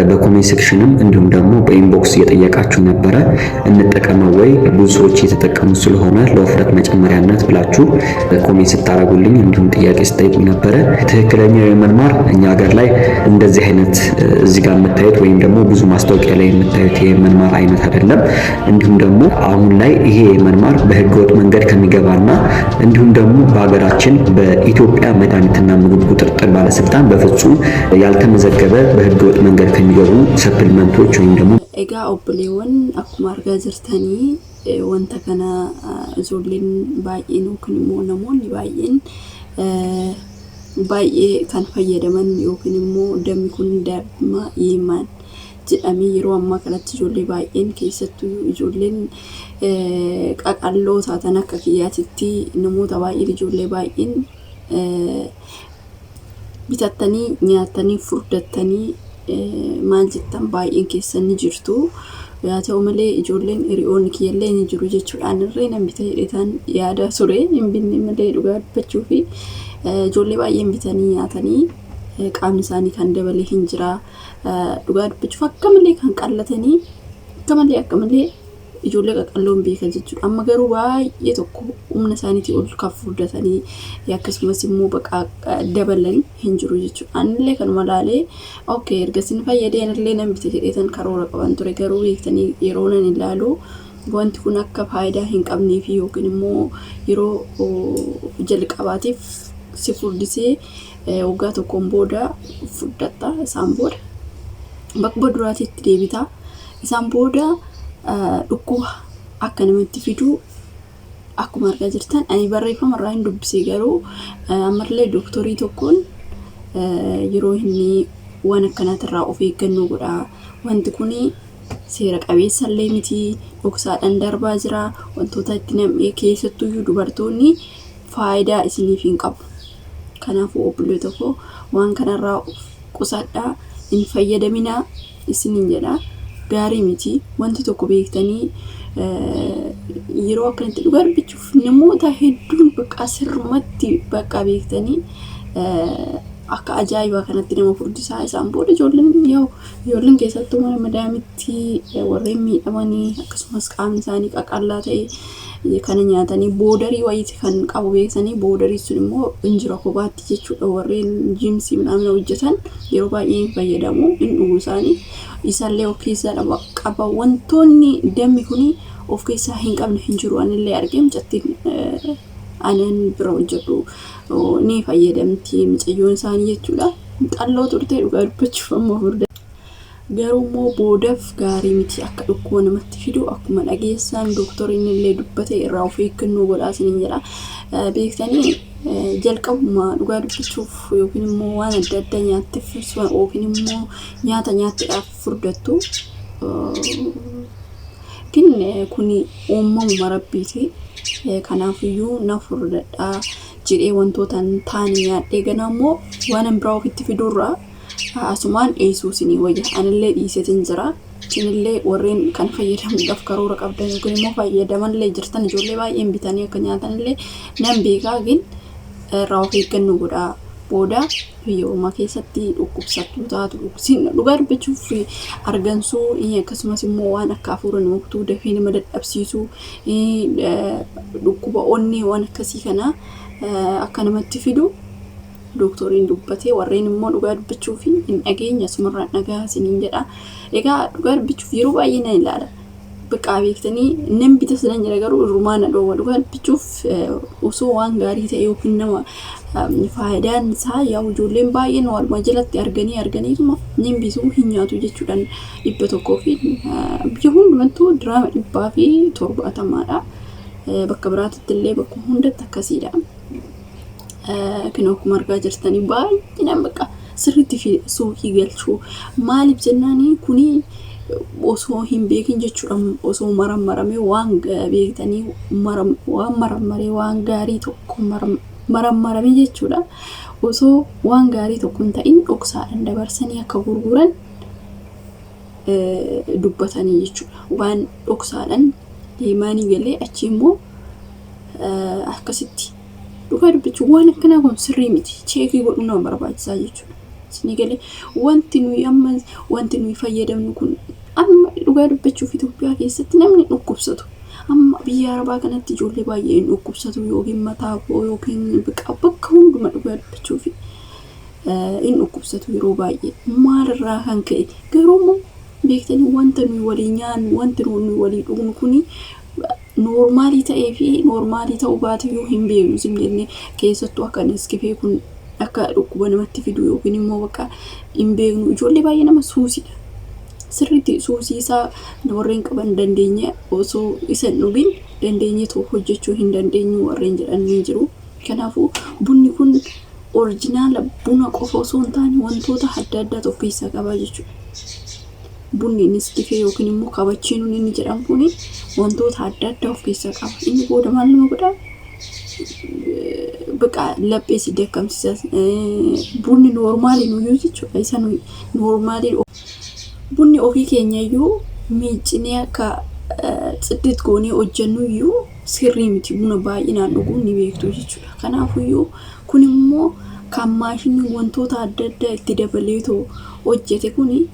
በኮሜንት ሴክሽንም እንዲሁም ደግሞ በኢንቦክስ እየጠየቃችሁ ነበረ። እንጠቀመው ወይ ብዙ ሰዎች እየተጠቀሙ ስለሆነ ለውፍረት መጨመሪያነት ብላችሁ ኮሜንት ስታረጉልኝ እንዲሁም ጥያቄ ስጠይቁኝ ነበረ። ትክክለኛው የየመን ማር እኛ ሀገር ላይ እንደዚህ አይነት እዚህ ጋር የምታዩት ወይም ደግሞ ብዙ ማስታወቂያ ላይ የምታዩት የየመን ማር አይነት አይደለም። እንዲሁም ደግሞ አሁን ላይ ይሄ የየመን ማር በህገወጥ መንገድ ከሚገባና እንዲሁም ደግሞ በሀገራችን በኢትዮጵያ መድኃኒትና ምግብ ቁጥጥር ባለስልጣን በፍጹም ያልተመዘገበ በህገወጥ መንገድ ከሚገቡ ሰፕሊመንቶች ወይም ደግሞ ኤጋ ኦብሌወን አኩማ አርጋ ጅርተኒ ወንተ ከና ዞልን ባይኤ ነው ክንሞ ነሞን ባይኤን baay'ee kan fayyadaman yookiin immoo dammi kun Damaa yemaan jedhamee yeroo ammaa kanatti ijoollee baay'een keessattuu ijoolleen qaqalloo taatan akka kiyyaatitti namoota baay'een ijoollee baay'een bitattanii nyaatanii furdattanii maal jettan baay'een keessan ni jirtu. yaa ta'u malee ijoolleen hiriyoonni kiyyallee ni jiru jechuudhaan irree namni ta'eedhaan yaada ture hin binne malee dhugaa dubbachuu fi ijoollee baay'een bitanii nyaatanii qaamni isaanii kan dabalee hin jira. dhugaa dubbachuuf akka malee kan qallatanii akka malee ijoollee qaqalloon beekan jechuudha. Amma garuu baay'ee tokko humna isaaniitii ol kan furdatanii akkasumas immoo baqa dabalan hin jiru jechuudha. Anillee kanuma laalee okay ergasin fayyadeen illee nan bite jedheetan karoora qaban ture. Garuu beektanii yeroo nan ilaalu wanti kun akka faayidaa hin qabnee fi yookiin immoo yeroo jalqabaatiif si furdisee waggaa tokkoon booda furdatta isaan booda bakka duraatiitti deebita isaan booda dhukubaa akka namatti fiduu akkuma argaa jirtan ani barreeffama irraa hin dubbisee garuu ammallee dooktorii tokkoon yeroo inni waan akkanaatirraa of eeggannoo godhaa wanti kun seera qabeessa illee miti dhoksaadhaan darbaa jira wantoota itti nam'ee keessattuu dubartoonni faayidaa isiniif hin qabu. Kanaafuu obbolee tokko waan kanarraa qusadhaa hin fayyadaminaa isiniin jedha. Gaarii miti wanti tokko beektanii yeroo akkanatti dhugaa dubbachuuf namoota hedduun bakka sirmatti bakka beektanii akka ajaa'ibaa kanatti nama furdisaa isaan booda ijoolleen keessattuu mana madaamitti warreen miidhamanii akkasumas qaamni isaanii qaqallaa ta'e kana nyaatanii boodarii wayiiti kan qabu beeksanii boodarii sun immoo injira kophaatti jechuudha. Warreen jiimsii midhaan hojjetan yeroo baay'ee fayyadamu hin dhugu isaanii isaallee of keessaa qaba. Wantoonni dammi kun of keessaa hin qabne hin jiru. Anillee argee mucattiin anan bira hojjetu ni fayyadamti mucayyoon isaanii jechuudha. Xalloo turtee dhugaa dubbachuuf amma furda. Garuu immoo boodaaf gaarii miti akka dhukkuba namatti fidu akkuma dhageessaan dooktoriin illee dubbate irraa of eeggannoo godhaa isiniin jedha. Beektanii jalqabuma dhugaa dubbachuuf yookiin immoo waan adda addaa nyaattiif yookiin immoo nyaata nyaattiidhaaf furdattu kun uumamuma rabbiiti. Kanaafiyyuu na furdadhaa jedhee wantoota taane nyaadhee ganaa immoo waan biraa ofitti fidurraa asumaan dhiisuu isinii wayya. Anillee dhiiseetiin jira. Isinillee warreen kan fayyadamuudhaaf karoora qabdan yookiin immoo fayyadamanillee jirtan ijoollee baay'een bitanii akka nyaatanillee nan beekaa gin irraa of eeggannoo godhaa. Booda biyyooma keessatti dhukkubsattuu taatu dhugaa dubbachuuf argansuu akkasumas immoo waan akka hafuura namootuu dafee nama dadhabsiisuu dhukkuba onnee waan akkasii kana akka namatti fidu dooktoriin dubbatee warreen immoo dhugaa dubbachuuf hin dhageenya sumarraan dhagaa isiniin jedha. Egaa dhugaa dubbachuuf yeroo baay'ee nan ilaala. Bakka beektanii nan bita sidan jira garuu irrumaa na dhoowwa. Dhugaa dubbachuuf osoo waan gaarii ta'e yookiin nama faayidaan isaa yaa ijoolleen baay'een walumaa jalatti arganiituma nin bisuu hin nyaatu jechuudhaan 100 fi biyya hundumattuu diraama 170dha. Bakka biraatti illee bakka hundatti akkasiidha. Kan akkuma argaa jirtanii baay'inaan bakka sirriitti fi suuqii galchuu maaliif jennaanii kuni osoo hin beekin jechuudha. Osoo marammaramee waan beektanii waan marammaree waan gaarii tokko marammarame jechuudha. Osoo waan gaarii tokko hin ta'in dhoksaadhaan dabarsanii akka gurguran dubbatanii jechuudha. Waan dhoksaadhaan yemaanii galee achi immoo akkasitti dhugaa dubbachuun waan akkanaa kun sirrii miti. Cheekii godhuu nama barbaachisaa jechuudha. Isin galee wanti nuyi fayyadamnu kun amma dhugaa dubbachuuf Itoophiyaa keessatti namni dhukkubsatu. Amma biyya Arabaa kanatti ijoollee baay'ee dhukkubsatu yookiin mataa yookiin bakka hunduma dhugaa dubbachuuf in dhukkubsatu yeroo baay'ee. Maalirraa kan ka'e garuu beektanii wanta nuyi walii nyaannu wanti nuyi walii dhugnu kuni normaalii ta'ee fi normaalii ta'uu baate yoo hin beeknu simjenne keessattuu akka Neskifee kun akka dhukkuba namatti fidu yookiin immoo bakka hin beeknu ijoollee baay'ee nama suusidha. Sirriitti suusii isaa warreen qaban dandeenya osoo isa dhugin dandeenye tokko hojjechuu hin dandeenyu warreen jedhanii jiru. Kanaafuu bunni kun oriijinaala buna qofa osoo hin taane wantoota adda addaa of keessaa qaba jechuudha. Bunni Neskifee yookiin immoo kabachiinuun inni jedhamu kuni wantoota adda addaa of keessaa qaba. Inni booda maal nama godhaa? Bakka laphee si dakkamsiisa. Bunni noormaali nuyyuu jechuudha. Isa nuyi noormaali bunni ofii keenya iyyuu miiccinee akka xiddit goonee hojjennu iyyuu sirrii miti buna baay'inaan dhuguun ni beektu jechuudha. Kanaafuu iyyuu kun immoo kan maashinni wantoota adda addaa itti dabaleetoo hojjete kuni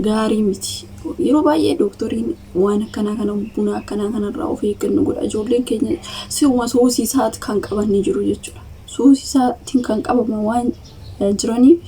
gaarii miti. Yeroo baay'ee dooktoriin waan akkanaa kana buna akkanaa kanarraa of eeggannu godha. Ijoolleen keenya si'uma suusii isaati kan qaban ni jiru jechuudha. Suusii isaatiin kan qabaman waan jiraniif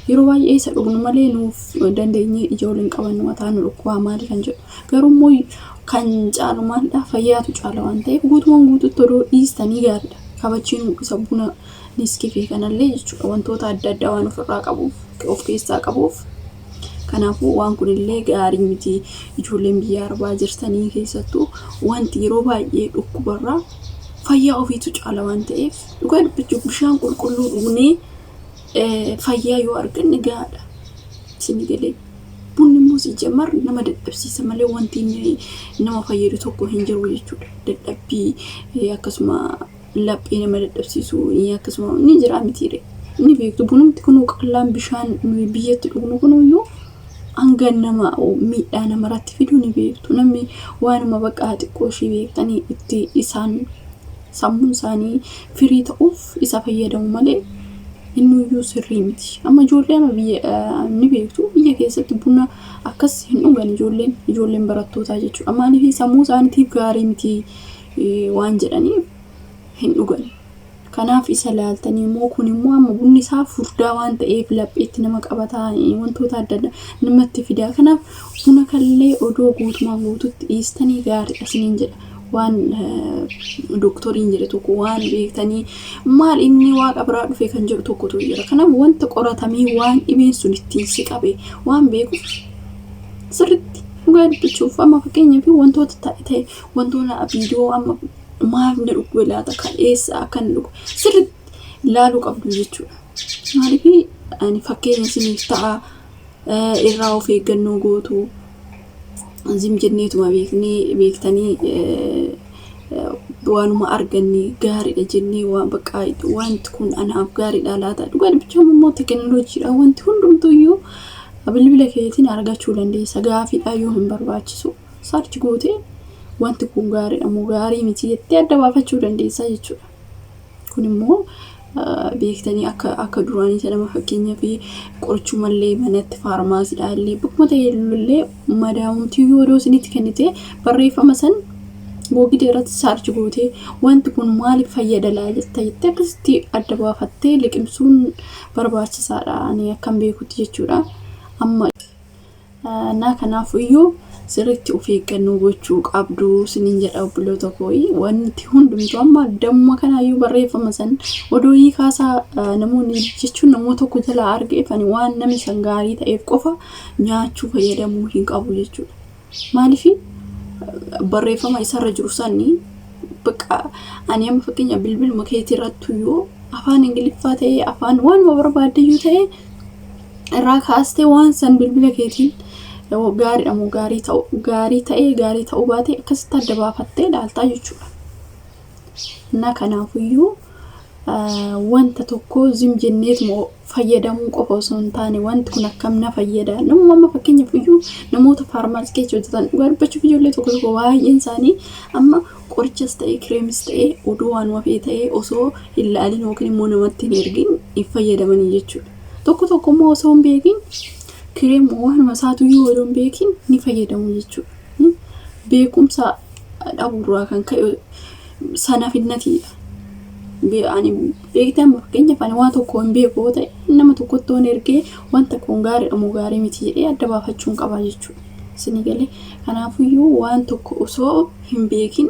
yeroo baay'ee isa dhugnu malee nuuf dandeenye ijoolleen qaban mataan dhukubaa maali kan jedhu. Garuu immoo kan caalu maalidha fayyaatu caala waan ta'eef guutumaan guututti odoo dhiistanii gaariidha. Kabachiin isa buna Neskifee kanallee jechuudha wantoota adda addaa waan ofirraa qabuuf of keessaa qabuuf. Kanaafuu waan kunillee gaarii miti ijoolleen biyya Arabaa jirtanii keessattuu wanti yeroo baay'ee dhukkubarraa fayyaa ofiitu caala waan ta'eef dhugaa dubbachuuf bishaan qulqulluu dhugnee fayyaa yoo arganne gaadha. Isin galee bunni immoo si jamar nama dadhabsiisa malee wanti nama fayyadu tokko hin jiru jechuudha. Dadhabbii akkasuma laphee nama dadhabsiisu akkasuma ni jira mitiire. Ni beektu bunumti kun qallaan bishaan biyyatti dhugnu kunuyyuu hangan nama miidhaa namarratti fiduu ni beektu. Namni waanuma bakka xiqqoo ishee beektanii itti isaan sammuun isaanii firii ta'uuf isa fayyadamu malee innuyyuu sirrii miti. Amma ijoolleen biyya ni beektu biyya keessatti buna akkas hin dhugan ijoolleen barattootaa jechuudha. Maaliif sammuu isaaniitiif gaarii miti waan jedhaniif hin dhugan. Kanaaf isa laaltanii immoo kun immoo amma bunni isaa furdaa waan ta'eef lapheetti nama qabataa wantoota adda addaa namatti fidaa. Kanaaf buna kallee odoo guutumaan guututti dhiistanii gaariidha isiniin jedha. Waan dooktoriin jedhe tokko waan beektanii maal inni waaqa biraa dhufe kan jedhu tokkotu jira. Kanaaf wanta qoratamee waan dhibeen sun ittiin si qabe waan beekuuf sirriitti dhugaa dubbachuuf amma fakkeenyaaf wantoota ta'e wantoota viidiyoo amma maaf na dhukkuba laata kan eessa akkan dhugu sirriitti ilaaluu qabdu jechuudha. Maaliif ani fakkeenya isiniif ta'a irraa of eeggannoo gootu zim jenneetuma beektanii waanuma arganne gaariidha jennee waan bakka wanti kun anaaf gaariidha laata dhugaa dubbachuun immoo teekinooloojiidha wanti hundumtuyyuu bilbila keetiin argachuu dandeessa gaafiidha yoo hin barbaachisu sarchi gootee wanti kun gaariidha moo gaarii miti jettee adda baafachuu dandeessa jechuudha. Kun immoo beektanii akka duraanii sana fakkeenyaa fi qorichumallee manatti faarmaasiidha illee bakkuma ta'ellee madaa'umtii yoo doosinitti kennite barreeffama san googidee irratti saarchi gootee wanti kun maaliif fayyada laa jettee akkasitti adda baafattee liqimsuun barbaachisaadha ani akkam beekutti jechuudha. Amma naa kanaaf iyyuu sirriitti of eeggannoo gochuu qabdu sinin jedha obboloota kooyi wanti hundumtuu amma damma kanaayyuu barreeffama san odoo kaasaa namoonni jechuun namoota tokko jala argeefani waan namni san gaarii ta'eef qofa nyaachuu fayyadamuu hin qabu jechuudha. Maaliif barreeffama isarra jiru sanni bakka ani amma fakkeenya bilbiluma keetii irratti yoo afaan ingiliffaa ta'ee afaan waanuma barbaaddeyyuu ta'ee irraa kaastee waan san bilbila keetiin gaariidha moo gaarii ta'uu baate akkasitti adda baafattee ilaaltaa jechuudha. Na kanaafiyyuu wanta tokko zim jenneetuma fayyadamuu qofa osoo hin taane wanti kun akkam na fayyada. Namuma fakkeenyaaf iyyuu namoota faarmaasii keessa hojjetan dhugaa dubbachuuf ijoollee tokko baay'een isaanii amma qorichas ta'ee kireemis ta'ee oduu waan wafee ta'ee osoo hin ilaalin yookiin immoo namatti hin ergin hin fayyadamanii jechuudha. Tokko immoo osoo hin beekin kireem waan masaatu yoo hin beekin ni fayyadamu jechuudha. Beekumsa dhabuurraa kan ka'e sana finnatiidha. Ani beektan fakkeenyaaf ani waan tokko hin beeku ta'e nama tokkotti on ergee wanta kun gaariidha moo gaarii miti jedhee adda baafachuun qaba jechuudha. Isin galee kanaafiyyuu waan tokko osoo hin beekin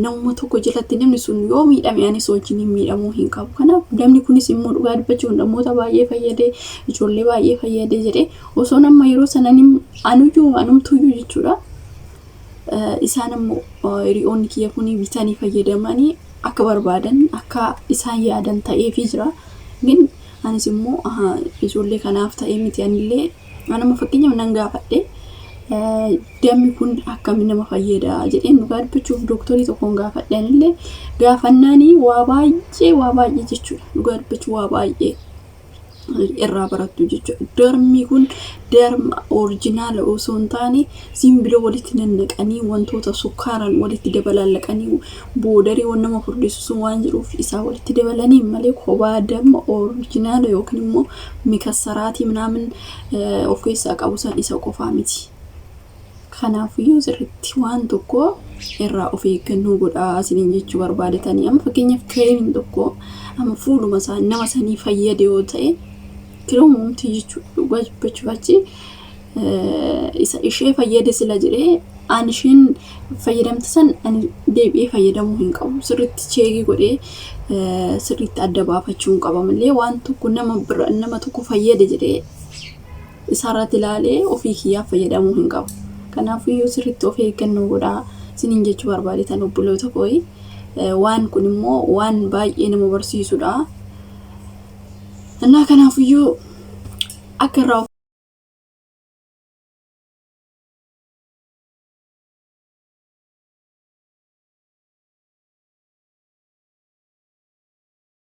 nama tokko jalatti namni sun yoo miidhame anis wajjin hin miidhamuu hin qabu. Kanaaf namni kunis immoo dhugaa dubbachuun namoota baay'ee fayyadee ijoollee baay'ee fayyadee jedhee osoo nama yeroo sanan anumtuyyuu jechuudha. Isaan ammoo hiriyoonni kiyya kun bitanii fayyadamanii akka barbaadan akka isaan yaadan ta'eefii jira. Gin anis immoo ijoollee kanaaf ta'ee miti anillee anuma fakkeenyaaf nan gaafadhe dammi kun akkamiin nama fayyada jedheen dhugaa dubbachuuf dooktorii tokkoon gaafadhe anillee gaafannaanii waa baay'ee jechuudha. Dhugaa dubbachuu waa baay'ee irraa barattu jechuudha. Darmi kun darma oriijinaala osoo hin taane simbiroo walitti nannaqanii wantoota sukkaaran walitti dabalaqanii boodarii waan nama furdisuun waan jiruuf isaa walitti dabalanii malee kophaa damma oriijinaala yookiin immoo mikassaraatii minaamin of keessaa qabu san isa qofaa miti. Kanaafiyyuu sirriitti waan tokko irraa of eeggannoo godhaa isiniin jechuu barbaadatanii amma fakkeenyaaf kireemiin tokko amma fuuluma isaa nama sanii fayyade yoo ta'e kireemumti jechuudha. Dhugaa dubbachuuf achi isa ishee fayyade sila jedhee an isheen fayyadamte san ani deebi'ee fayyadamuu hin qabu. Sirriitti cheekii godhee sirriitti adda baafachuu hin qaba malee waan tokko nama tokko fayyade jedhee isaarratti ilaalee ofii kiyyaaf fayyadamuu hin qabu. Kanaafiyyuu sirriitti of eeggannoo godhaa isiniin jechuu barbaadetan obboloota kooyi. Waan kun immoo waan baay'ee nama barsiisudha. Kanaafuu akka irraa